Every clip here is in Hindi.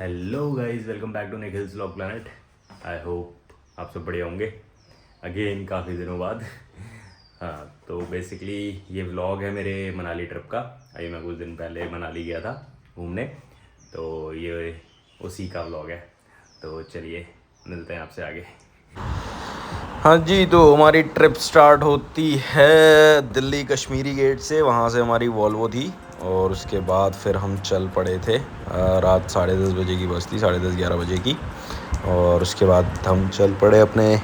Hello guys, welcome back to Nikhil's vlog planet. I hope आप सब बढ़िया होंगे अगेन काफ़ी दिनों बाद। हाँ, तो बेसिकली ये व्लॉग है मेरे मनाली ट्रिप का। अभी मैं कुछ दिन पहले मनाली गया था घूमने, तो ये उसी का व्लॉग है। तो चलिए मिलते हैं आपसे आगे। हाँ जी, तो हमारी ट्रिप स्टार्ट होती है दिल्ली कश्मीरी गेट से। वहाँ से हमारी वॉल्वो थी और उसके बाद फिर हम चल पड़े थे। रात 10:30 बजे की बस थी, 10:30-11 बजे की। और उसके बाद हम चल पड़े अपने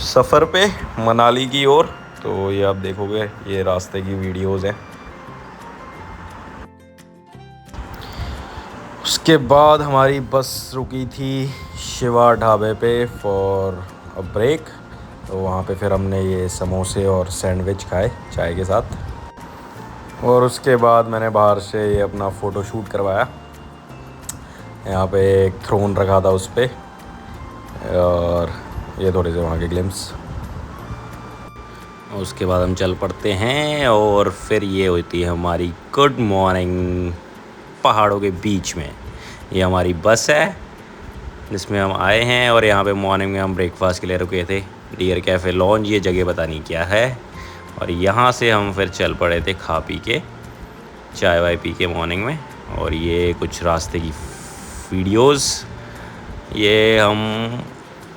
सफ़र पे मनाली की ओर। तो ये आप देखोगे, ये रास्ते की वीडियोज़ हैं। उसके बाद हमारी बस रुकी थी शिवा ढाबे पे फॉर अ ब्रेक। तो वहाँ पे फिर हमने ये समोसे और सैंडविच खाए चाय के साथ। और उसके बाद मैंने बाहर से ये अपना फ़ोटो शूट करवाया। यहाँ पे एक थ्रोन रखा था उस पे, और ये थोड़े से वहाँ के ग्लिम्स। उसके बाद हम चल पड़ते हैं और फिर ये होती है हमारी गुड मॉर्निंग पहाड़ों के बीच में। ये हमारी बस है जिसमें हम आए हैं, और यहाँ पे मॉर्निंग में हम ब्रेकफास्ट के लिए रुके थे। डियर कैफ़े लॉन्ज, ये जगह पता नहीं क्या है। और यहाँ से हम फिर चल पड़े थे खा पी के, चाय वाय पी के मॉर्निंग में। और ये कुछ रास्ते की वीडियोस। ये हम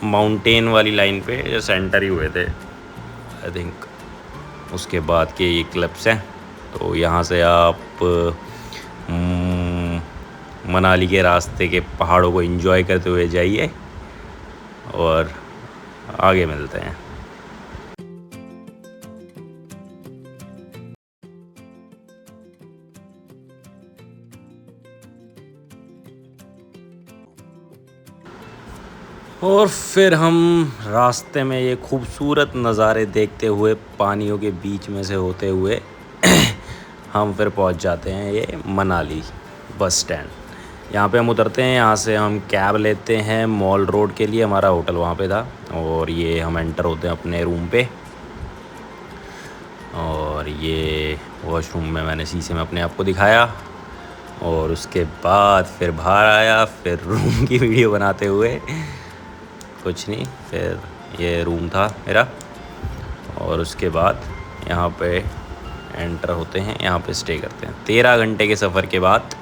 माउंटेन वाली लाइन पे सेंटर ही हुए थे आई थिंक। उसके बाद के ये क्लिप्स हैं। तो यहाँ से आप मनाली के रास्ते के पहाड़ों को एंजॉय करते हुए जाइए और आगे मिलते हैं। और फिर हम रास्ते में ये खूबसूरत नज़ारे देखते हुए पानियों के बीच में से होते हुए हम फिर पहुंच जाते हैं ये मनाली बस स्टैंड। यहाँ पे हम उतरते हैं, यहाँ से हम कैब लेते हैं मॉल रोड के लिए। हमारा होटल वहाँ पे था। और ये हम एंटर होते हैं अपने रूम पे। और ये वॉशरूम में मैंने शीशे में अपने आप को दिखाया। और उसके बाद फिर बाहर आया, फिर रूम की वीडियो बनाते हुए। कुछ नहीं, फिर ये रूम था मेरा। और उसके बाद यहाँ पे एंटर होते हैं, यहाँ पे स्टे करते हैं। 13 घंटे के सफ़र के बाद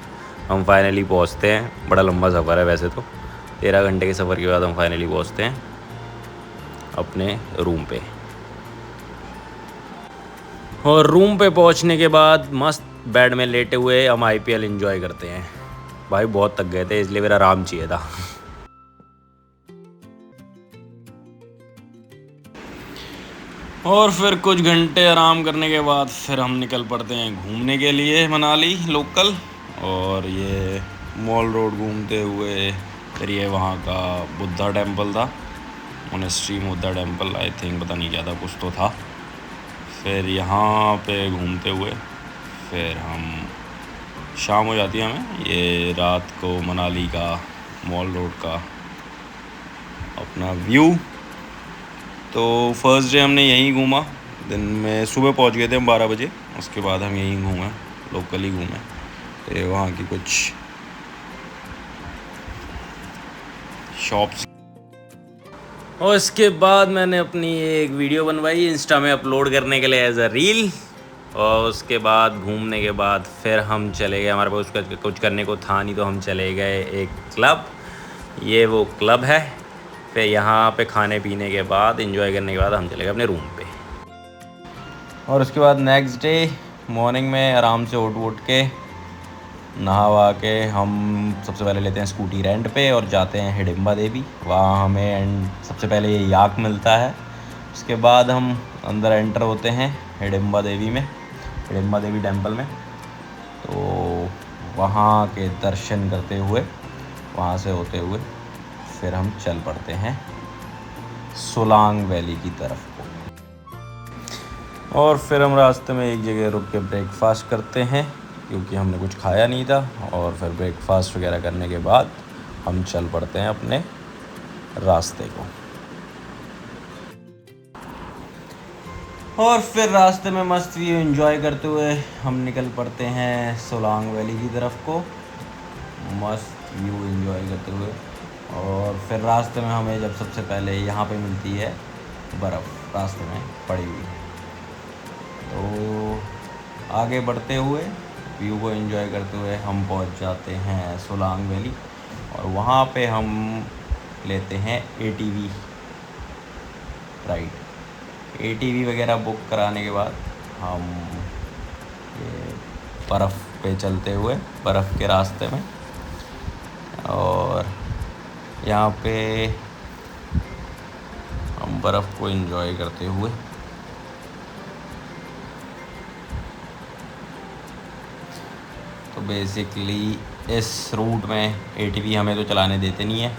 हम फाइनली पहुँचते हैं। बड़ा लंबा सफ़र है वैसे तो। 13 घंटे के सफ़र के बाद हम फाइनली पहुँचते हैं अपने रूम पे। और रूम पे पहुँचने के बाद मस्त बेड में लेटे हुए हम IPL एंजॉय करते हैं। भाई बहुत थक गए थे, इसलिए मेरा आराम चाहिए था। और फिर कुछ घंटे आराम करने के बाद फिर हम निकल पड़ते हैं घूमने के लिए मनाली लोकल। और ये मॉल रोड घूमते हुए फिर ये वहाँ का बुद्धा टेम्पल था, monastery Buddha temple I think, पता नहीं क्या था, कुछ तो था। फिर यहाँ पे घूमते हुए फिर हम शाम हो जाती है हमें। ये रात को मनाली का मॉल रोड का अपना व्यू। तो फर्स्ट डे हमने यहीं घूमा। दिन में सुबह पहुंच गए थे हम 12 बजे। उसके बाद हम यहीं घूमे, लोकली घूमे। तो वहाँ की कुछ शॉप्स। और इसके बाद मैंने अपनी एक वीडियो बनवाई इंस्टा में अपलोड करने के लिए एज अ रील। और उसके बाद घूमने के बाद फिर हम चले गए, हमारे पास कुछ करने को था नहीं, तो हम चले गए एक क्लब। ये वो क्लब है। फिर यहाँ पे खाने पीने के बाद, एंजॉय करने के बाद हम चले गए अपने रूम पे। और उसके बाद नेक्स्ट डे मॉर्निंग में आराम से उठ के नहा वहा के हम सबसे पहले लेते हैं स्कूटी रेंट पे और जाते हैं हिडिंबा देवी। वहाँ हमें सबसे पहले ये याक मिलता है। उसके बाद हम अंदर एंटर होते हैं हिडिंबा देवी में, हिडिंबा देवी टेम्पल में। तो वहाँ के दर्शन करते हुए, वहाँ से होते हुए फिर हम चल पड़ते हैं सोलांग वैली की तरफ को। और फिर हम रास्ते में एक जगह रुक के ब्रेकफास्ट करते हैं, क्योंकि हमने कुछ खाया नहीं था। और फिर ब्रेकफास्ट वगैरह करने के बाद हम चल पड़ते हैं अपने रास्ते को। और फिर रास्ते में मस्त व्यू एंजॉय करते हुए हम निकल पड़ते हैं सोलांग वैली की तरफ को। मस्त व्यू एंजॉय करते हुए। और फिर रास्ते में हमें जब सबसे पहले यहाँ पे मिलती है बर्फ़ रास्ते में पड़ी हुई, तो आगे बढ़ते हुए व्यू को एंजॉय करते हुए हम पहुँच जाते हैं सोलांग वैली। और वहाँ पे हम लेते हैं ATV राइड। ATV वगैरह बुक कराने के बाद हम ये बर्फ़ पे चलते हुए बर्फ़ के रास्ते में, और यहाँ पे हम बर्फ़ को एंजॉय करते हुए तो बेसिकली इस रूट में ATV हमें तो चलाने देते नहीं है,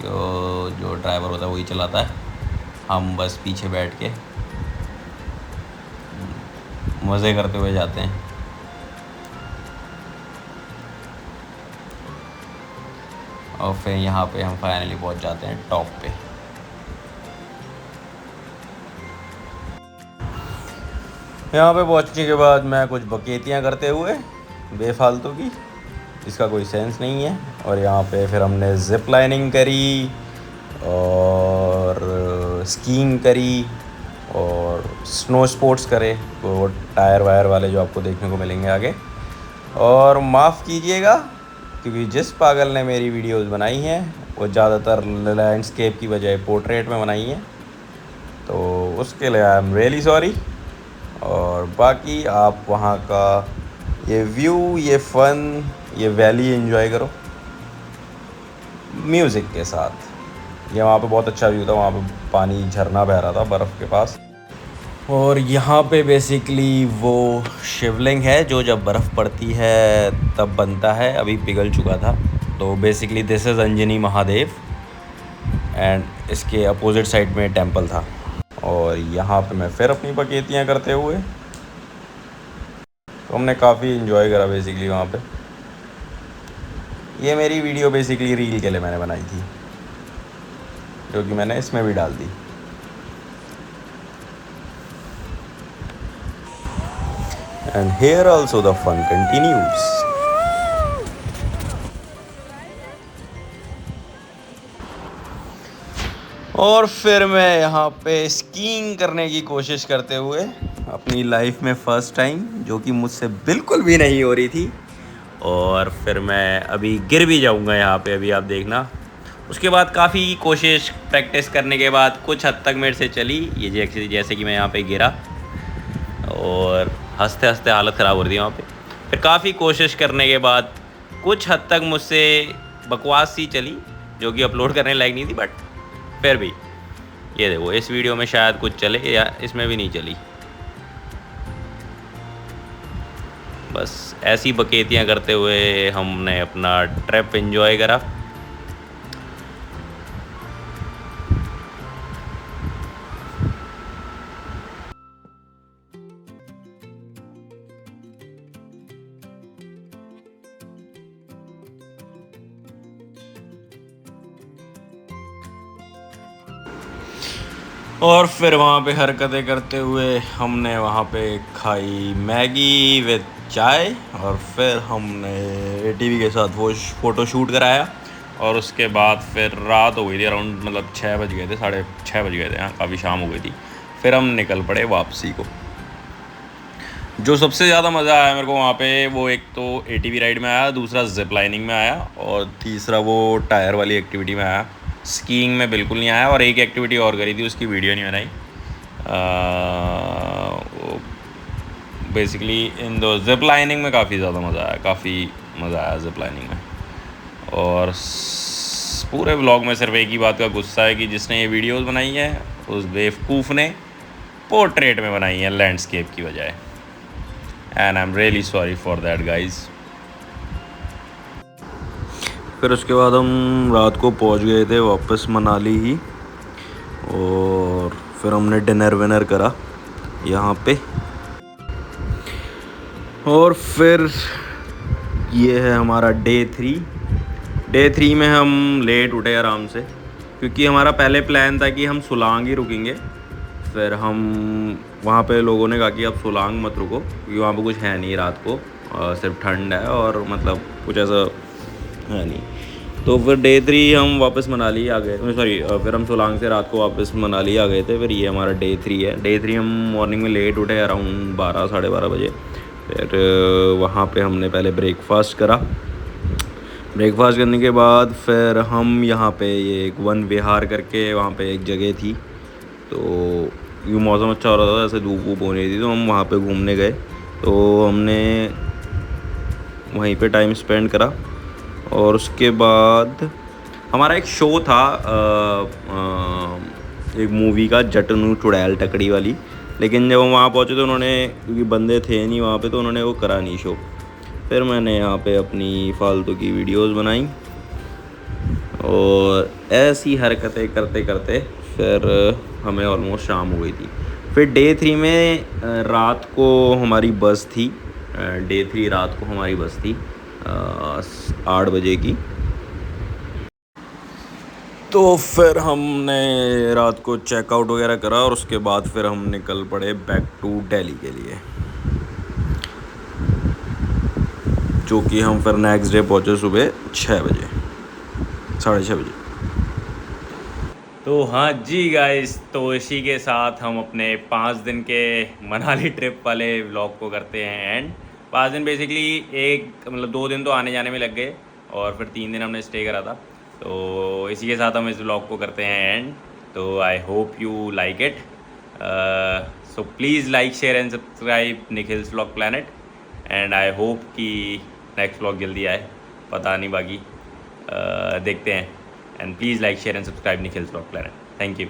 जो ड्राइवर होता है वही चलाता है, हम बस पीछे बैठ के मज़े करते हुए जाते हैं। और फिर यहाँ पे हम फाइनली पहुँच जाते हैं टॉप पे। यहाँ पे पहुँचने के बाद मैं कुछ बकेतियाँ करते हुए बेफालतू की, इसका कोई सेंस नहीं है। और यहाँ पे फिर हमने ज़िप लाइनिंग करी और स्कीइंग करी और स्नो स्पोर्ट्स करे, वो टायर वायर वाले जो आपको देखने को मिलेंगे आगे। और माफ़ कीजिएगा क्योंकि जिस पागल ने मेरी वीडियोस बनाई हैं वो ज़्यादातर लैंडस्केप की बजाय पोर्ट्रेट में बनाई हैं, तो उसके लिए आई एम रियली सॉरी। और बाकी आप वहाँ का ये व्यू, ये फ़न, ये वैली एंजॉय करो म्यूज़िक के साथ। ये वहाँ पे बहुत अच्छा व्यू था, वहाँ पे पानी झरना बह रहा था बर्फ़ के पास। और यहाँ पे बेसिकली वो शिवलिंग है जो जब बर्फ़ पड़ती है तब बनता है, अभी पिघल चुका था। तो basically this is Anjani Mahadev and इसके अपोजिट साइड में टेंपल था। और यहाँ पे मैं फिर अपनी बकेतियाँ करते हुए, तो हमने काफ़ी इन्जॉय करा बेसिकली वहाँ पे। ये मेरी वीडियो बेसिकली रील के लिए मैंने बनाई थी, जो कि मैंने इसमें भी डाल दी। And here also the fun continues. और फिर मैं यहाँ पे स्कीइंग करने की कोशिश करते हुए अपनी लाइफ में फ़र्स्ट टाइम, जो कि मुझसे बिल्कुल भी नहीं हो रही थी, और फिर मैं अभी गिर भी जाऊँगा यहाँ पे, अभी आप देखना। उसके बाद काफ़ी कोशिश प्रैक्टिस करने के बाद कुछ हद तक मेरे से चली ये, जैसे कि मैं यहाँ पे गिरा और हंसते हंसते हालत ख़राब हो रही थी वहाँ पे। फिर काफ़ी कोशिश करने के बाद कुछ हद तक मुझसे बकवास सी चली, जो कि अपलोड करने लायक नहीं थी, बट फिर भी ये देखो इस वीडियो में शायद कुछ चले या इसमें भी नहीं चली। बस ऐसी बकेतियाँ करते हुए हमने अपना ट्रिप एंजॉय करा। और फिर वहाँ पे हरकतें करते हुए हमने वहाँ पे खाई मैगी विद चाय, और फिर हमने ATV के साथ वो फ़ोटो शूट कराया। और उसके बाद फिर रात हो गई थी, अराउंड मतलब 6 बज गए थे, 6:30 बज गए थे, हाँ काफ़ी शाम हो गई थी। फिर हम निकल पड़े वापसी को। जो सबसे ज़्यादा मज़ा आया मेरे को वहाँ पे, वो एक तो ATV राइड में आया, दूसरा ज़िप लाइनिंग में आया, और तीसरा वो टायर वाली एक्टिविटी में आया। स्कीइंग में बिल्कुल नहीं आया, और एक एक्टिविटी और करी थी, उसकी वीडियो नहीं बनाई। बेसिकली इन दो ज़िप लाइनिंग में काफ़ी ज़्यादा मज़ा आया, काफ़ी मज़ा आया ज़िप लाइनिंग में। और पूरे व्लॉग में सिर्फ एक ही बात का गुस्सा है कि जिसने ये वीडियोस बनाई है उस बेवकूफ़ ने पोर्ट्रेट में बनाई है लैंडस्केप की बजाय, and I am really sorry for that guys. फिर उसके बाद हम रात को पहुंच गए थे वापस मनाली ही, और फिर हमने डिनर विनर करा यहाँ पे। और फिर ये है हमारा डे 3 में हम लेट उठे आराम से, क्योंकि हमारा पहले प्लान था कि हम सोलांग ही रुकेंगे। फिर हम वहाँ पे लोगों ने कहा कि आप सोलांग मत रुको, क्योंकि वहाँ पे कुछ है नहीं रात को, सिर्फ ठंड है और मतलब कुछ ऐसा है नहीं। तो फिर डे 3 हम वापस मनाली आ गए, सॉरी फिर हम सोलांग से रात को वापस मनाली आ गए थे। फिर ये हमारा डे 3 है। डे 3 हम मॉर्निंग में लेट उठे, अराउंड 12 साढ़े 12 बजे। फिर वहाँ पे हमने पहले ब्रेकफास्ट करा। ब्रेकफास्ट करने के बाद फिर हम यहाँ पे ये एक वन विहार करके वहाँ पे एक जगह थी, तो यूँ मौसम अच्छा हो रहा था, ऐसे धूप वूप हो रही थी, तो हम वहाँ पे घूमने गए। तो हमने वहीं पे टाइम स्पेंड करा और उसके बाद हमारा एक शो था एक मूवी का, जटनू चुड़ैल टकड़ी वाली। लेकिन जब हम वहाँ पहुँचे तो उन्होंने, क्योंकि बंदे थे नहीं वहाँ पे, तो उन्होंने वो करा नहीं शो। फिर मैंने यहाँ पे अपनी फालतू की वीडियोस बनाई और ऐसी हरकतें करते करते फिर हमें ऑलमोस्ट शाम हो गई थी। फिर डे 3 में रात को हमारी बस थी। डे 3 रात को हमारी बस थी 8 बजे की। तो फिर हमने रात को चेकआउट वगैरह करा और उसके बाद फिर हम निकल पड़े बैक टू दिल्ली के लिए, जो कि हम फिर नेक्स्ट डे पहुँचे सुबह 6 बजे, 6:30 बजे। तो हाँ जी गाइस, तो इसी के साथ हम अपने 5 दिन के मनाली ट्रिप वाले व्लॉग को करते हैं एंड। 5 दिन बेसिकली एक मतलब 2 दिन तो आने जाने में लग गए और फिर 3 दिन हमने स्टे करा था। तो इसी के साथ हम इस व्लॉग को करते हैं एंड। तो I hope you like it. So please like share and subscribe Nikhil's vlog planet and I hope कि नेक्स्ट व्लॉग जल्दी आए, पता नहीं बाकी देखते हैं। And please like, share and subscribe Nikhil's Vlog Planet. Thank you.